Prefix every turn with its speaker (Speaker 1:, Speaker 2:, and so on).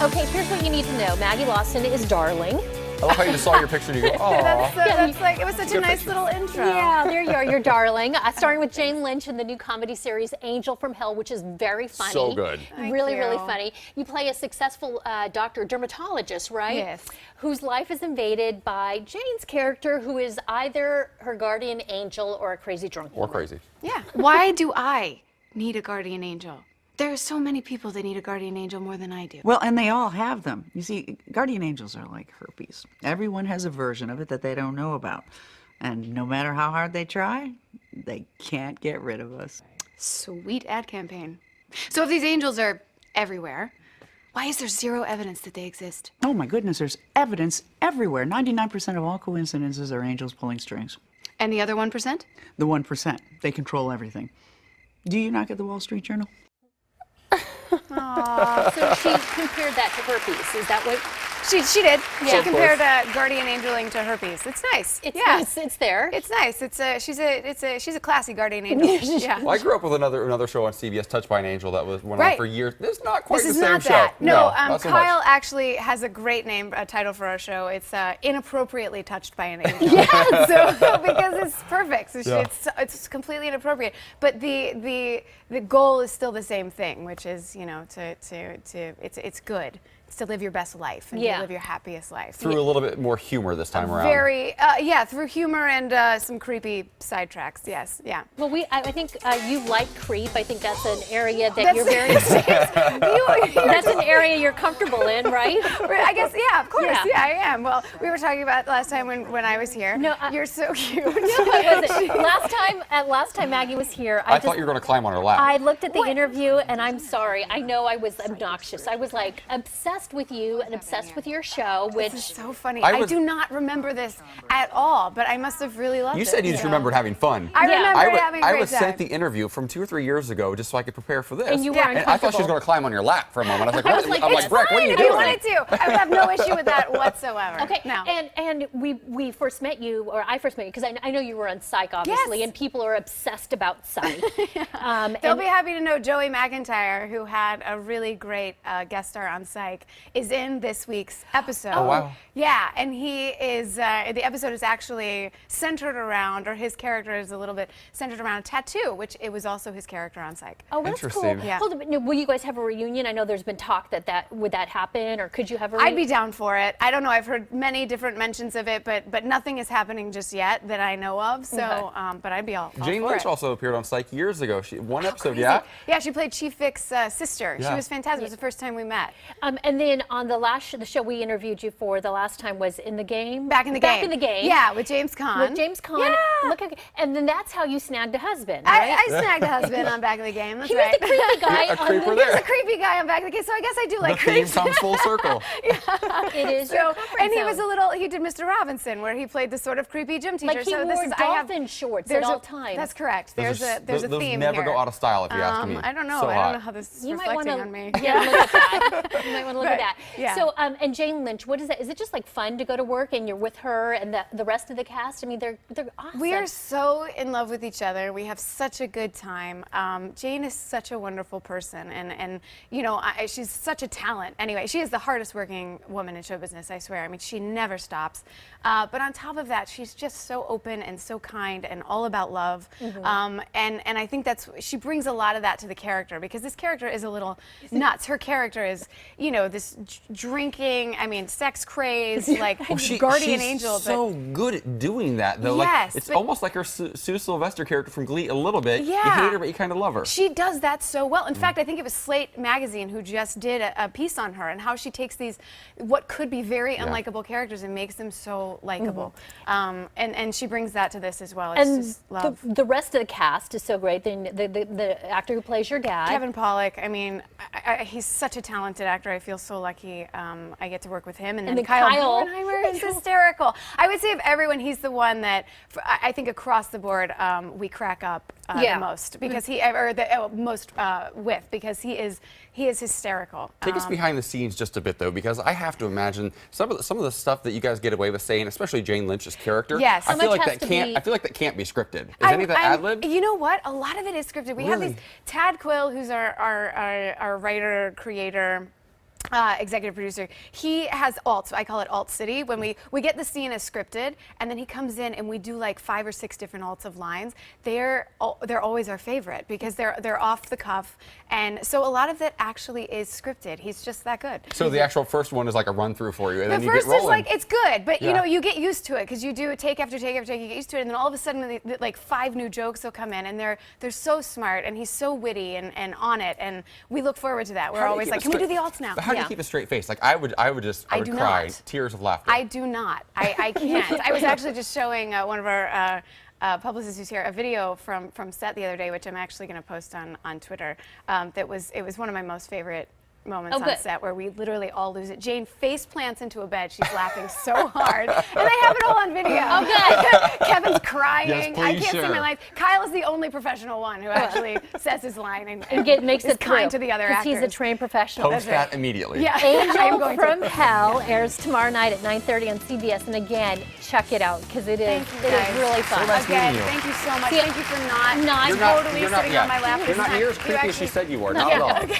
Speaker 1: Okay, here's what you need to know. Maggie Lawson is darling.
Speaker 2: I love how you just saw your picture and you go, oh.
Speaker 3: That's like, it was such a nice little intro.
Speaker 1: Yeah, there you are. You're darling. Starring with Jane Lynch in the new comedy series Angel from Hell, which is very funny.
Speaker 2: So good.
Speaker 1: Really funny. You play a successful dermatologist, right?
Speaker 3: Yes.
Speaker 1: Whose life is invaded by Jane's character, who is either her guardian angel or a crazy drunk woman.
Speaker 2: Or crazy.
Speaker 3: Yeah. Why do I need a guardian angel? There are so many people that need a guardian angel more than I do.
Speaker 4: Well, and they all have them. You see, guardian angels are like herpes. Everyone has a version of it that they don't know about. And no matter how hard they try, they can't get rid of us.
Speaker 3: Sweet ad campaign. So if these angels are everywhere, why is there zero evidence that they exist?
Speaker 4: Oh my goodness, there's evidence everywhere. 99% of all coincidences are angels pulling strings.
Speaker 3: And the other 1%?
Speaker 4: The 1%, they control everything. Do you not get the Wall Street Journal?
Speaker 1: So she compared that to herpes. Is that what?
Speaker 3: She did.
Speaker 1: Yeah.
Speaker 3: She compared guardian angeling to herpes. It's nice.
Speaker 1: It's there.
Speaker 3: It's nice. She's a classy guardian angel. Yeah.
Speaker 2: Well, I grew up with another show on CBS, Touched by an Angel, that was went on for years. It's not quite
Speaker 3: This
Speaker 2: the
Speaker 3: is
Speaker 2: same
Speaker 3: not
Speaker 2: show.
Speaker 3: that. No,
Speaker 2: not so
Speaker 3: Kyle
Speaker 2: much.
Speaker 3: actually has a great name, a title for our show. It's Inappropriately Touched by an Angel. Yeah. So because it's perfect. So it's completely inappropriate. But the goal is still the same thing, which is, you know, it's good. It's to live your best life and to live your happiest life.
Speaker 2: Through a little bit more humor this time around.
Speaker 3: Through humor and some creepy sidetracks. Yes, yeah.
Speaker 1: Well, I think you like creep. I think that's an area that you're very. That's an area you're comfortable in, right?
Speaker 3: I guess, yeah, of course, yeah, I am. Well, we were talking about last time when I was here. No, you're so cute.
Speaker 1: No, I wasn't. Last time Maggie was here,
Speaker 2: I thought you were going to climb on her lap.
Speaker 1: I looked at the interview, and I'm sorry. I know I was obnoxious. I was like obsessed with you and obsessed with your show, which
Speaker 3: is so funny. I do not remember this at all, but I must have really loved it.
Speaker 2: You said you just remembered having fun.
Speaker 3: I remember having a great time.
Speaker 2: I was sent the interview from 2 or 3 years ago just so I could prepare for this.
Speaker 1: And you were uncomfortable.
Speaker 2: I thought she was going to climb on your lap for a moment. I was like, what? I'm like, Breck, what are you doing?
Speaker 3: I wanted to. I would have no issue with that whatsoever.
Speaker 1: Okay,
Speaker 3: no.
Speaker 1: and we first met you, or I first met you, because I know you were on Psych, obviously, and people are obsessed about Psych.
Speaker 3: They'll be happy to know Joey McIntyre, who had a really great guest star on Psych, is in this week's episode.
Speaker 2: Oh, wow.
Speaker 3: Yeah, and he is, the episode is actually centered around, or his character is a little bit centered around a tattoo, which it was also his character on Psych.
Speaker 1: Oh, that's cool.
Speaker 2: Interesting.
Speaker 3: Yeah.
Speaker 1: Hold on, will you guys have a reunion? I know there's been talk would that happen, or could you have a reunion?
Speaker 3: I'd be down for it. I don't know, I've heard many different mentions of it, but nothing is happening just yet that I know of, so, but I'd be all
Speaker 2: Jane
Speaker 3: for
Speaker 2: Lynch
Speaker 3: it.
Speaker 2: also appeared on Psych years ago. One episode,
Speaker 3: Crazy.
Speaker 2: yeah?
Speaker 3: Yeah, she played Chief Vic's sister.
Speaker 2: Yeah.
Speaker 3: She was fantastic. It was the first time we met.
Speaker 1: And then on the show we interviewed you for the last time was In the Game?
Speaker 3: Back in the Game.
Speaker 1: Back in the Game.
Speaker 3: Yeah, with James Caan.
Speaker 1: With James Caan.
Speaker 3: Yeah.
Speaker 1: And then that's how you snagged a husband, right?
Speaker 3: I snagged a husband on Back in the Game. That's
Speaker 1: He was
Speaker 3: right.
Speaker 1: the creepy guy.
Speaker 2: A creeper there.
Speaker 3: He was a creepy guy on Back in the Game, so I guess I do like
Speaker 2: The theme
Speaker 3: creeps.
Speaker 2: comes full circle.
Speaker 1: It is.
Speaker 3: So, and he was he did Mr. Robinson, where he played the sort of creepy gym teacher.
Speaker 1: Like he
Speaker 3: so
Speaker 1: wore dolphin shorts at all times.
Speaker 3: That's correct. There's a
Speaker 2: those
Speaker 3: theme
Speaker 2: never
Speaker 3: here.
Speaker 2: go out of style, if you ask me.
Speaker 3: I don't know.
Speaker 2: So
Speaker 3: I
Speaker 2: hot.
Speaker 3: don't know how this is
Speaker 1: You might
Speaker 3: reflecting
Speaker 1: want
Speaker 3: on me.
Speaker 1: to look at that. You might want to look at that.
Speaker 3: Yeah.
Speaker 1: So, and Jane Lynch, what is that? Is it just like fun to go to work and you're with her and the rest of the cast? I mean, they're awesome.
Speaker 3: We are so in love with each other. We have such a good time. Jane is such a wonderful person, and you know, she's such a talent. Anyway, she is the hardest working woman in show business, I swear. I mean, she never stops. But on top of that, she's just so open and so kind and all about love. And I think she brings a lot of that to the character, because this character is a little nuts. Her character is, you know, this drinking, I mean, sex craze, like guardian angel.
Speaker 2: She's so good at doing that, though.
Speaker 3: Yes,
Speaker 2: like, it's almost like her Sue Sylvester character from Glee a little bit.
Speaker 3: Yeah.
Speaker 2: You hate her, but you kind of love her.
Speaker 3: She does that so well. In fact, I think it was Slate magazine who just did a piece on her and how she takes these, what could be very unlikable characters, and makes them so likable. And she brings that to this as well. It's just love.
Speaker 1: The rest of the cast is so great. The actor who plays your dad,
Speaker 3: Kevin Pollak, I mean, he's such a talented actor. I feel so lucky I get to work with him. And then Kyle Bornheimer is hysterical. I would say of everyone, he's the one that I think across the board we crack up the most, because because he is hysterical.
Speaker 2: Take us behind the scenes just a bit, though, because I have to imagine some of the stuff that you guys get away with saying, especially Jane Lynch's character.
Speaker 3: Yes,
Speaker 2: I feel like that can't be scripted. Is any of that ad-libbed?
Speaker 3: You know what? A lot of it is scripted. We have these Tad Quill, who's our writer creator. executive producer, he has alts. I call it alt city. When we get the scene as scripted, and then he comes in and we do like 5 or 6 different alts of lines. They're always our favorite because they're off the cuff, and so a lot of it actually is scripted. He's just that good.
Speaker 2: So the actual first one is like a run through for you, and
Speaker 3: The
Speaker 2: then you
Speaker 3: first
Speaker 2: get rolling.
Speaker 3: is like, it's good, but you
Speaker 2: Yeah.
Speaker 3: know, you get used to it because you do take after take after take, you get used to it, and then all of a sudden, like 5 new jokes will come in, and they're so smart, and he's so witty and on it, and we look forward to that. We're
Speaker 2: How do you
Speaker 3: always
Speaker 2: keep
Speaker 3: like,
Speaker 2: a
Speaker 3: can we do
Speaker 2: straight-
Speaker 3: the alts now?
Speaker 2: But how do you
Speaker 1: Yeah.
Speaker 2: keep a straight face? Like I would
Speaker 3: do
Speaker 2: cry
Speaker 3: not.
Speaker 2: tears of laughter.
Speaker 3: I do not. I can't. I was actually just showing one of our publicists who's here a video from set the other day, which I'm actually going to post on Twitter. It was one of my most favorite moments
Speaker 1: Oh,
Speaker 3: on
Speaker 1: good.
Speaker 3: set where we literally all lose it. Jane face plants into a bed. She's laughing so hard, and I have it all on video.
Speaker 1: Oh, good.
Speaker 3: Kevin's crying.
Speaker 2: Yes,
Speaker 3: I
Speaker 2: please
Speaker 3: can't see
Speaker 2: share.
Speaker 3: my life. Kyle is the only professional one who actually says his line and
Speaker 1: Makes
Speaker 3: is
Speaker 1: it
Speaker 3: kind
Speaker 1: through,
Speaker 3: to the other
Speaker 1: 'cause
Speaker 3: actors.
Speaker 1: he's a trained professional.
Speaker 2: Post that immediately.
Speaker 3: Yeah, I am
Speaker 1: Angel
Speaker 3: going
Speaker 1: from
Speaker 3: to.
Speaker 1: Hell airs tomorrow night at 9:30 on CBS, and again, check it out because it is
Speaker 3: Thank you, guys.
Speaker 1: really fun.
Speaker 2: nice
Speaker 3: Again,
Speaker 2: meeting you.
Speaker 3: thank you so much.
Speaker 1: See,
Speaker 3: Thank you for not
Speaker 1: You're
Speaker 2: You're not,
Speaker 3: totally
Speaker 2: you're not,
Speaker 3: sitting
Speaker 2: yeah.
Speaker 3: on my lap.
Speaker 2: You're not
Speaker 3: this
Speaker 2: near as
Speaker 3: time.
Speaker 2: creepy
Speaker 3: You
Speaker 2: as she
Speaker 3: actually-
Speaker 2: said you were. Not at all.